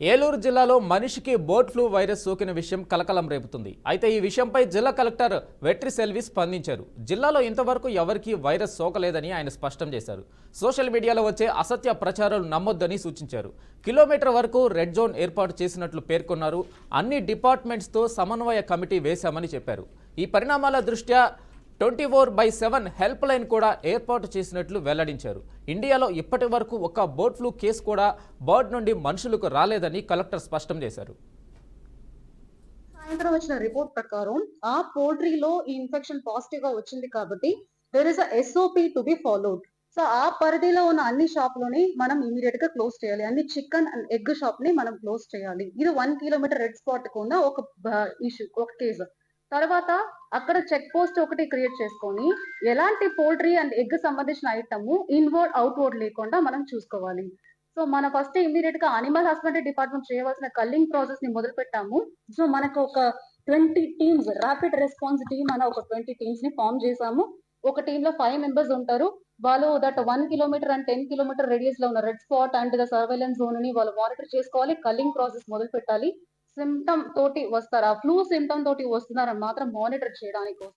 ఏలూరు జిల్లాలో మనిషికి bird flu virus సోకిన విషయం కలకలం రేపుతుంది. అయితే ఈ విషయంపై జిల్లా కలెక్టర్ వెట్రి సెల్వి స్పందించారు. జిల్లాలో ఇంతవరకు ఎవరికీ వైరస్ సోకలేదని ఆయన స్పష్టం చేశారు. సోషల్ మీడియాలో వచ్చే అసత్య ప్రచారాలు నమ్మొద్దని సూచించారు. కిలోమీటర్ వరకు రెడ్ జోన్ ఏర్పాటు చేసినట్లు పేర్కొన్నారు. అన్ని డిపార్ట్మెంట్స్తో సమన్వయ కమిటీ వేశామని చెప్పారు. ఈ పరిణామాల దృష్ట్యా 24/7 హెల్ప్ లైన్ కూడా ఏర్పాటు చేసినట్లు వెల్లడించారు. ఇండియాలో ఇప్పటి వరకు ఒక్క బర్డ్ ఫ్లూ కేసు కూడా బర్డ్ నుండి మనుషులకు రాలేదని కలెక్టర్ స్పష్టం చేశారు. సాయంత్రం వచ్చిన రిపోర్ట్ ప్రకారం ఆ పోల్ట్రీలో ఈ ఇన్ఫెక్షన్ పాజిటివ్ గా వచ్చింది కాబట్టి there is SOP to be followed. So ఆ పరిధిలో ఉన్న అన్ని షాపులని మనం ఇమీడియట్ గా క్లోజ్ చేయాలి. అన్ని చికెన్ అండ్ ఎగ్ షాప్ ని మనం క్లోజ్ చేయాలి. ఇది 1 కిలోమీటర్ రెడ్ స్పాట్ కు ఉన్న ఒక ఇష్యూ, ఒక కేసు. తర్వాత అక్కడ చెక్ పోస్ట్ ఒకటి క్రియేట్ చేసుకొని ఎలాంటి పోల్ట్రీ అండ్ ఎగ్ సంబంధించిన ఐటమ్ ఇన్వర్డ్ అవుట్వర్డ్ లేకుండా మనం చూసుకోవాలి. సో మన ఫస్ట్ ఇమీడియట్ గా అనిమల్ హస్బెండరీ డిపార్ట్మెంట్ చేయవలసిన కల్లింగ్ ప్రాసెస్ ని మొదలు పెట్టాము. సో మనకు ఒక 20 టీమ్స్ ర్యాపిడ్ రెస్పాన్స్ టీమ్ అనే ఒక 20 టీమ్స్ ని ఫామ్ చేసాము. ఒక టీమ్ లో 5 మెంబర్స్ ఉంటారు. వాళ్ళు that 1 kilometre and 10 kilometre radius లో ఉన్న red spot and the surveillance zone ని వాళ్ళు మానిటర్ చేసుకోవాలి. కల్లింగ్ ప్రాసెస్ మొదలు పెట్టాలి. సిమ్టమ్ తోటి వస్తారా, ఫ్లూ సిమ్టమ్ తోటి వస్తున్నారని మాత్రం మానిటర్ చేయడానికి